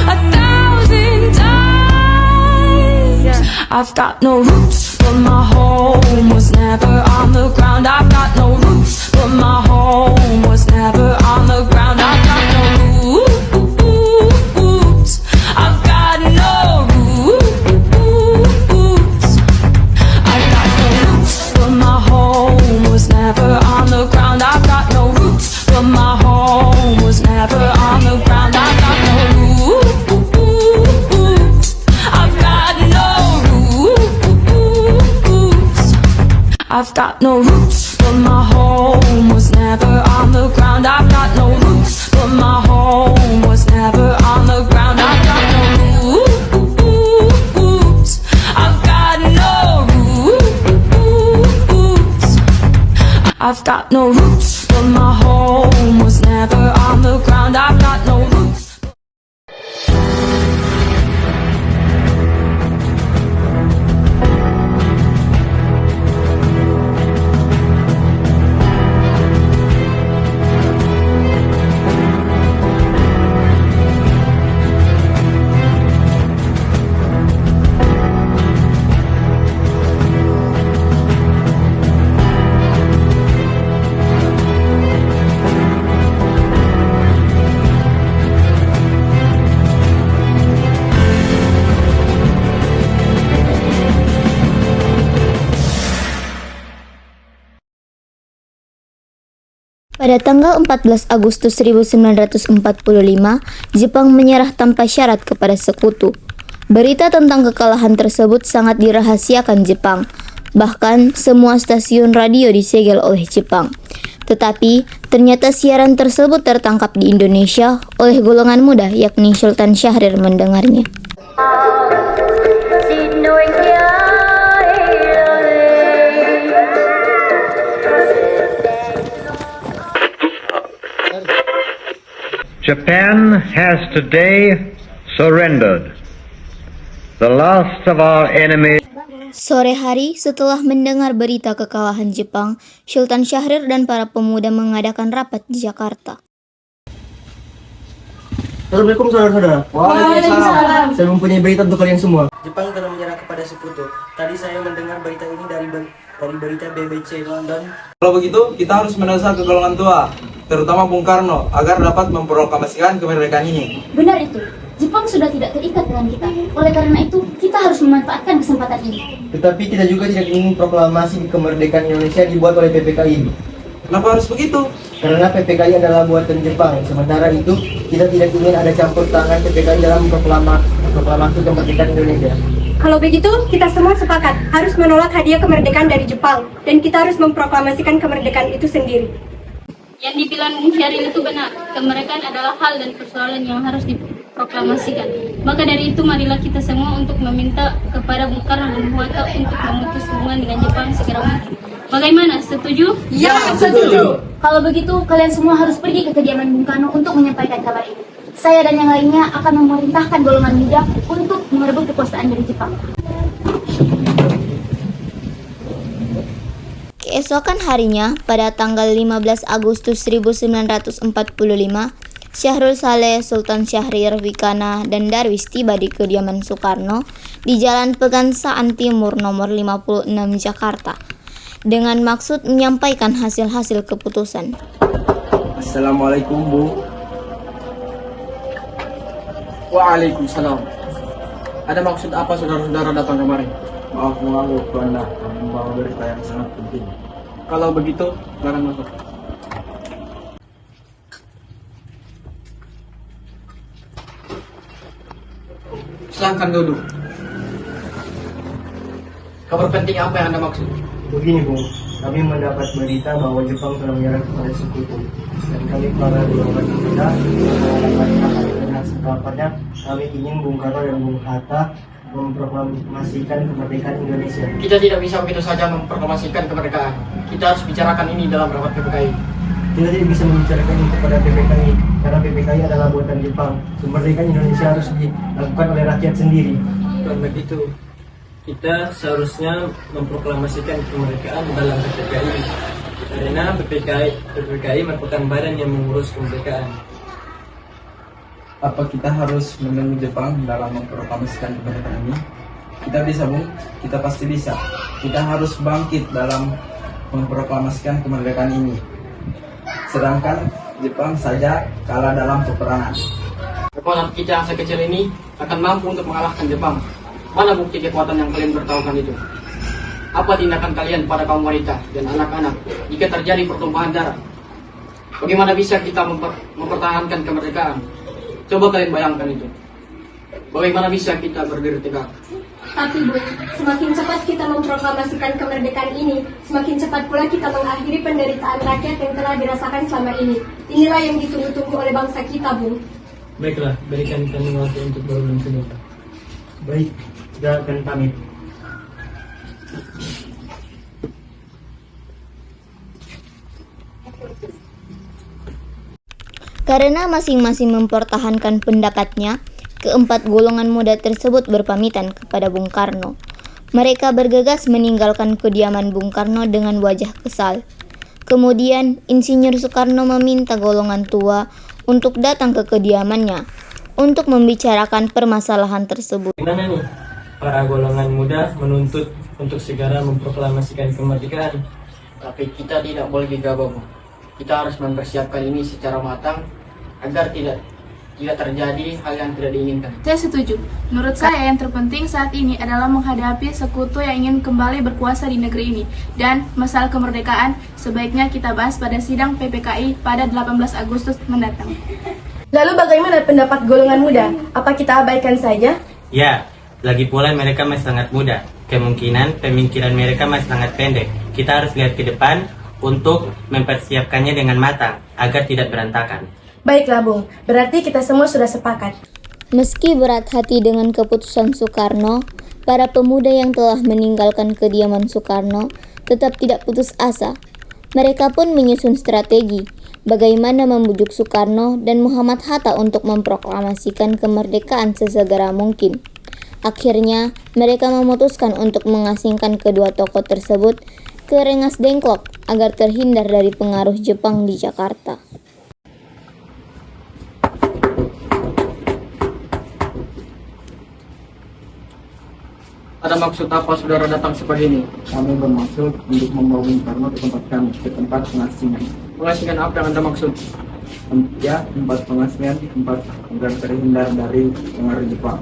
1,000 times. I've got no roots, but my home was never on the ground. I've got no roots, but my home was never on the ground. I've got no roots. I've got no roots. I've got no roots, but my home was never on the ground. I've got no roots, but my home was never on the ground. I've got no roots. I've got no roots. I've got no roots, but my home was never on the ground. I've got no roots, but my home was never on the ground. I've got no roots. I've got no roots. I've got no roots, but my home was never on the ground. I've got no roots. Pada tanggal 14 Agustus 1945, Jepang menyerah tanpa syarat kepada sekutu. Berita tentang kekalahan tersebut sangat dirahasiakan Jepang. Bahkan, semua stasiun radio disegel oleh Jepang. Tetapi, ternyata siaran tersebut tertangkap di Indonesia oleh golongan muda, yakni Sultan Syahrir mendengarnya. Japan has today surrendered. The last of our enemies. Sore hari setelah mendengar berita kekalahan Jepang, Sultan Syahrir dan para pemuda mengadakan rapat di Jakarta. Assalamualaikum saudara-saudara. Waalaikumsalam. Saya mempunyai berita untuk kalian semua. Jepang telah menyerah kepada sekutu. Tadi saya mendengar berita ini dari berita BBC London. Kalau begitu, kita harus mendesak ke golongan tua, terutama Bung Karno, agar dapat memproklamasikan kemerdekaan ini. Benar itu. Jepang sudah tidak terikat dengan kita. Oleh karena itu, kita harus memanfaatkan kesempatan ini. Tetapi kita juga tidak ingin proklamasi kemerdekaan Indonesia dibuat oleh PPKI. Kenapa harus begitu? Karena PPKI adalah buatan Jepang. Sementara itu, kita tidak ingin ada campur tangan PPKI dalam proklamasi kemerdekaan Indonesia. Kalau begitu, kita semua sepakat harus menolak hadiah kemerdekaan dari Jepang, dan kita harus memproklamasikan kemerdekaan itu sendiri. Yang dibilang Bung Syaril itu benar, kemerdekaan adalah hal dan persoalan yang harus diproklamasikan. Maka dari itu, marilah kita semua untuk meminta kepada Bung Karno dan Bung Hatta untuk memutus hubungan dengan Jepang segera mungkin. Bagaimana? Setuju? Ya, setuju. Kalau begitu, kalian semua harus pergi ke kediaman Bung Karno untuk menyampaikan kabar ini. Saya dan yang lainnya akan memerintahkan golongan muda untuk merebut kekuasaan dari Jepang. Keesokan harinya, pada tanggal 15 Agustus 1945, Syahrul Saleh, Sultan Syahrir, Wikana, dan Darwis tiba di kediaman Soekarno di Jalan Pegangsaan Timur nomor 56 Jakarta dengan maksud menyampaikan hasil-hasil keputusan. Assalamualaikum, Bu. Waalaikumsalam. Ada maksud apa saudara-saudara datang kemari? Maaf mengganggu, Tuanda. Kami membawa berita yang sangat penting. Kalau begitu, silakan masuk. Silahkan duduk. Kabar penting apa yang Anda maksud? Begini, Bung. Kami mendapat berita bahwa Jepang telah menyerah kepada sekutu. Dan kami para golongan muda dengan setelahnya kami ingin Bung Karno dan Bung Hatta memproklamasikan kemerdekaan Indonesia. Kita tidak bisa begitu saja memproklamasikan kemerdekaan. Kita harus bicarakan ini dalam rapat PPKI. Kita tidak bisa membicarakan ini kepada PPKI karena PPKI adalah buatan Jepang. Kemerdekaan Indonesia harus dilakukan oleh rakyat sendiri. Dan begitu, kita seharusnya memproklamasikan kemerdekaan dalam PPKI. Karena PPKI merupakan badan yang mengurus kemerdekaan. Apa kita harus menunggu Jepang dalam memproklamasikan kemerdekaan ini? Kita bisa, Bung. Kita pasti bisa. Kita harus bangkit dalam memproklamasikan kemerdekaan ini. Sedangkan Jepang saja kalah dalam peperangan. Kekuatan kita yang sekecil ini akan mampu untuk mengalahkan Jepang. Mana bukti kekuatan yang kalian bertahukan itu? Apa tindakan kalian pada kaum wanita dan anak-anak jika terjadi pertumpahan darah? Bagaimana bisa kita mempertahankan kemerdekaan? Coba kalian bayangkan itu. Bagaimana bisa kita berdiri tegak? Tapi Bu, semakin cepat kita memproklamasikan kemerdekaan ini, semakin cepat pula kita mengakhiri penderitaan rakyat yang telah dirasakan selama ini. Inilah yang ditunggu-tunggu oleh bangsa kita, Bu. Baiklah, berikan kami waktu untuk berulang senjata. Baik, kita akan pamit. Karena masing-masing mempertahankan pendapatnya, keempat golongan muda tersebut berpamitan kepada Bung Karno. Mereka bergegas meninggalkan kediaman Bung Karno dengan wajah kesal. Kemudian, Insinyur Soekarno meminta golongan tua untuk datang ke kediamannya untuk membicarakan permasalahan tersebut. Gimana nih? Para golongan muda menuntut untuk segera memproklamasikan kemerdekaan. Tapi kita tidak boleh gegabah, Bu. Kita harus mempersiapkan ini secara matang agar tidak terjadi hal yang tidak diinginkan. Saya setuju. Menurut saya yang terpenting saat ini adalah menghadapi sekutu yang ingin kembali berkuasa di negeri ini. Dan masalah kemerdekaan sebaiknya kita bahas pada sidang PPKI pada 18 Agustus mendatang. Lalu bagaimana pendapat golongan muda? Apa kita abaikan saja? Ya, lagi pula mereka masih sangat muda. Kemungkinan pemikiran mereka masih sangat pendek. Kita harus lihat ke depan untuk mempersiapkannya dengan matang agar tidak berantakan. Baiklah, Bung. Berarti kita semua sudah sepakat. Meski berat hati dengan keputusan Soekarno, para pemuda yang telah meninggalkan kediaman Soekarno tetap tidak putus asa. Mereka pun menyusun strategi bagaimana membujuk Soekarno dan Muhammad Hatta untuk memproklamasikan kemerdekaan sesegera mungkin. Akhirnya, mereka memutuskan untuk mengasingkan kedua tokoh tersebut ke Rengas Dengklok agar terhindar dari pengaruh Jepang di Jakarta. Ada maksud apa saudara datang seperti ini? Kami bermaksud untuk membawa Bung Karno ke tempat kami, ke tempat pengasingan. Pengasingan apa yang Anda maksud? Ya, tempat pengasingan, tempat agar terhindar dari pengaruh Jepang.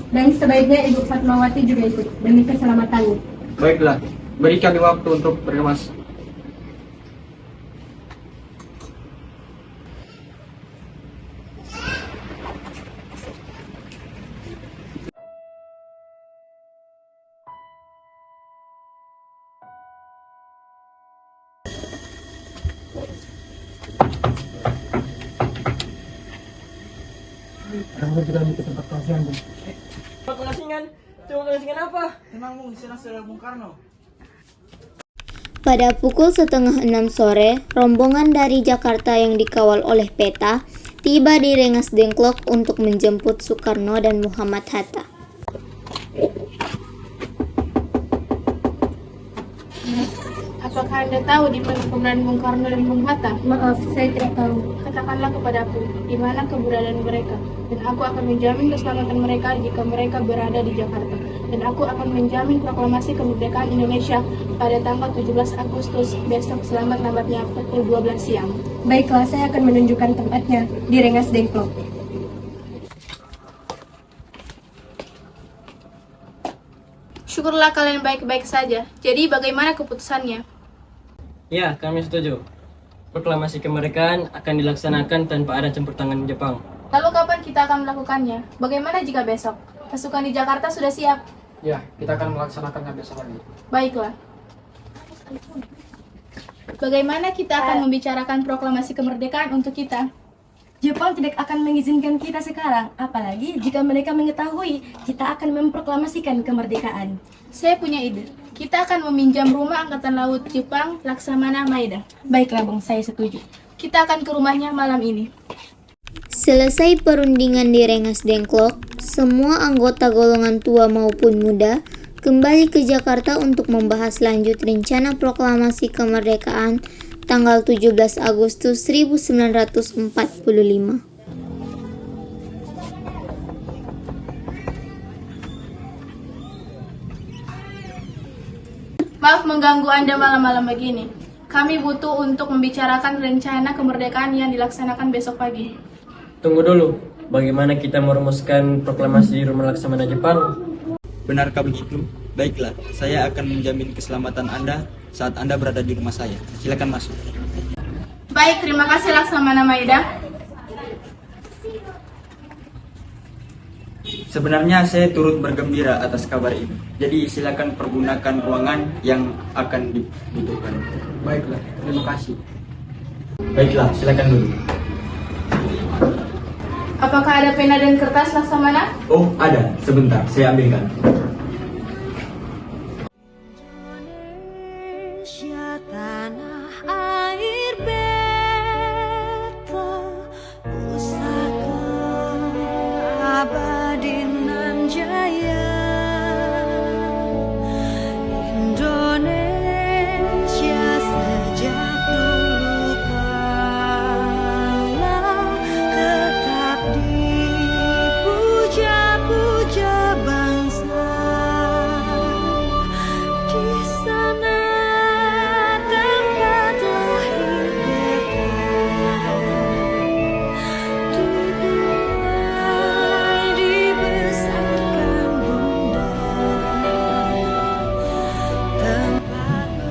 Dan sebaiknya Ibu Fatmawati juga ikut demi keselamatannya. Baiklah, beri kami waktu untuk berkemas. Pengasingan? Coba pengasingan apa? Tenang, Bung, saudara Bung Karno. Pada pukul 5:30 sore, rombongan dari Jakarta yang dikawal oleh Peta tiba di Rengas Dengklok untuk menjemput Soekarno dan Muhammad Hatta. Apakah Anda tahu di mana keberadaan Bung Karno dan Bung Hatta? Maaf, saya tidak tahu. Katakanlah kepadaku di mana keberadaan mereka, dan aku akan menjamin keselamatan mereka jika mereka berada di Jakarta. Dan aku akan menjamin proklamasi kemerdekaan Indonesia pada tanggal 17 Agustus besok selamat-lambatnya pukul 12 siang. Baiklah, saya akan menunjukkan tempatnya di Rengas Dengklok. Syukurlah kalian baik-baik saja. Jadi bagaimana keputusannya? Ya, kami setuju. Proklamasi kemerdekaan akan dilaksanakan tanpa ada campur tangan Jepang. Lalu kapan kita akan melakukannya? Bagaimana jika besok? Pasukan di Jakarta sudah siap. Ya, kita akan melaksanakannya besok lagi. Baiklah. Bagaimana kita akan membicarakan proklamasi kemerdekaan untuk kita? Jepang tidak akan mengizinkan kita sekarang, apalagi jika mereka mengetahui kita akan memproklamasikan kemerdekaan. Saya punya ide. Kita akan meminjam rumah Angkatan Laut Jepang Laksamana Maeda. Baiklah, Bung, saya setuju. Kita akan ke rumahnya malam ini. Selesai perundingan di Rengas Dengklok, semua anggota golongan tua maupun muda kembali ke Jakarta untuk membahas lanjut rencana proklamasi kemerdekaan tanggal 17 Agustus 1945. Maaf mengganggu Anda malam-malam begini. Kami butuh untuk membicarakan rencana kemerdekaan yang dilaksanakan besok pagi. Tunggu dulu, bagaimana kita merumuskan proklamasi di rumah Laksamana Jepang? Benarkah begitu? Baiklah, saya akan menjamin keselamatan Anda saat Anda berada di rumah saya. Silakan masuk. Baik, terima kasih Laksamana Maeda. Sebenarnya saya turut bergembira atas kabar ini. Jadi silakan pergunakan ruangan yang akan dibutuhkan. Baiklah, terima kasih. Baiklah, silakan duduk. Apakah ada pena dan kertas Laksamana? Oh, ada. Sebentar, saya ambilkan.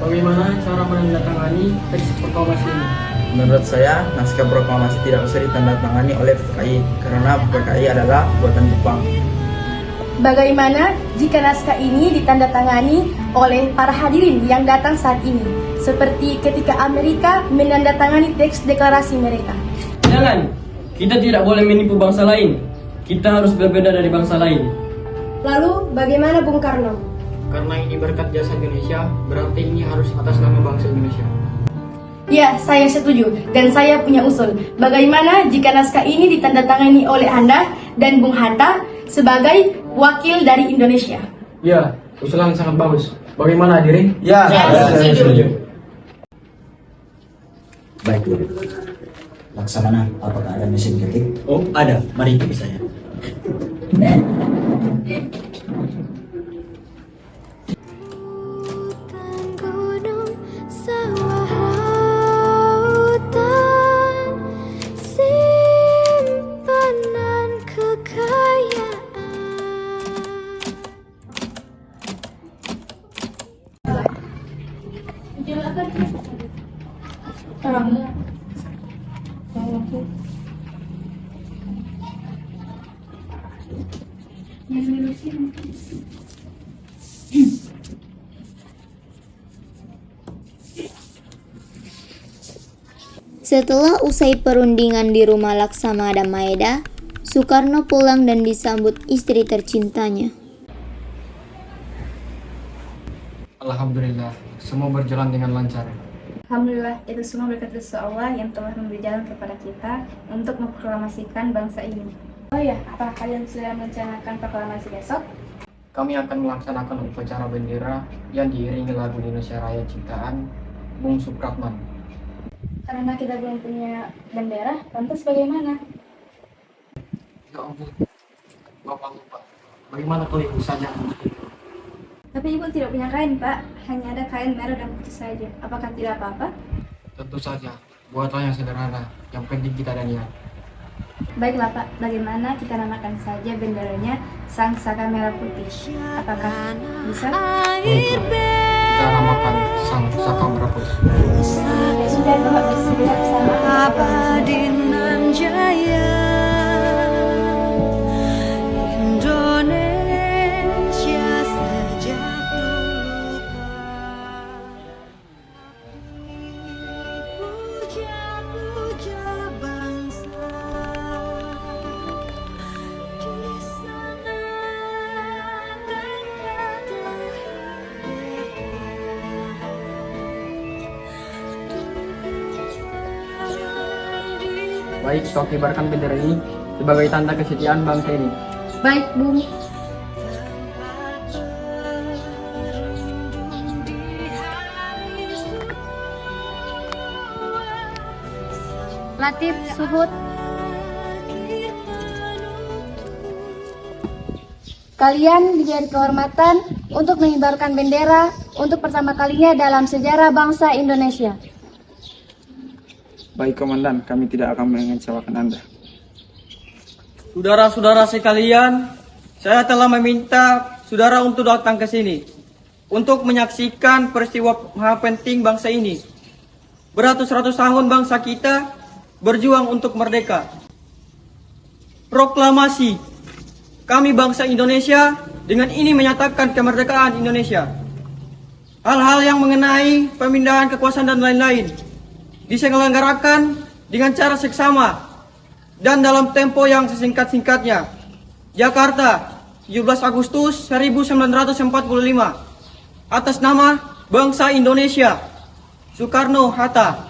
Bagaimana cara menandatangani teks proklamasi ini? Menurut saya, naskah proklamasi tidak usah ditandatangani oleh PKI karena PKI adalah buatan Jepang. Bagaimana jika naskah ini ditandatangani oleh para hadirin yang datang saat ini, seperti ketika Amerika menandatangani teks deklarasi mereka? Jangan, kita tidak boleh menipu bangsa lain. Kita harus berbeda dari bangsa lain. Lalu bagaimana Bung Karno? Karena ini berkat jasa Indonesia, berarti ini harus atas nama bangsa Indonesia. Ya, saya setuju dan saya punya usul. Bagaimana jika naskah ini ditandatangani oleh Anda dan Bung Hatta sebagai wakil dari Indonesia? Ya, usulan sangat bagus. Bagaimana hadirin? Ya, saya setuju. Baik, Laksamana, apakah ada mesin ketik? Oh, ada. Mari ikuti saya. Setelah usai perundingan di rumah Laksamana Maeda, Soekarno pulang dan disambut istri tercintanya. Alhamdulillah, semua berjalan dengan lancar. Alhamdulillah, itu semua berkat Gusti Allah yang telah memberi jalan kepada kita untuk memproklamasikan bangsa ini. Oh ya, apa kalian sudah merencanakan proklamasi besok? Kami akan melaksanakan upacara bendera yang diiringi lagu Indonesia Raya ciptaan Bung Supratman. Karena kita belum punya bendera, lantas bagaimana? Ya ampun, Bapak lupa. Bagaimana kalau ibu saja? Tapi ibu tidak punya kain, Pak. Hanya ada kain merah dan putih saja. Apakah tidak apa-apa? Tentu saja, buatlah yang sederhana. Yang penting kita ada niat. Baiklah, Pak. Bagaimana kita namakan saja benderanya Sang Saka Merah Putih? Apakah bisa? Baiklah, kita namakan Sang Saka Merah Putih. Ya sudah, Bapak bersedia bersama Abadinan Jaya Indonesia sejak dulu puja-puja bangsa di sana tempatlah Baik, kau kibarkan bendera ini sebagai tanda kesetiaan bangsa ini. Baik, Bung. Latif, Suhud. Kalian diberi kehormatan untuk mengibarkan bendera untuk pertama kalinya dalam sejarah bangsa Indonesia. Baik Komandan, kami tidak akan mengecewakan Anda. Saudara-saudara sekalian, saya telah meminta saudara untuk datang ke sini untuk menyaksikan peristiwa maha penting bangsa ini. Beratus-ratus tahun bangsa kita berjuang untuk merdeka. Proklamasi kami bangsa Indonesia dengan ini menyatakan kemerdekaan Indonesia. Hal-hal yang mengenai pemindahan kekuasaan dan lain-lain diselenggarakan dengan cara seksama dan dalam tempo yang sesingkat-singkatnya. Jakarta, 17 Agustus 1945. Atas nama bangsa Indonesia, Soekarno-Hatta.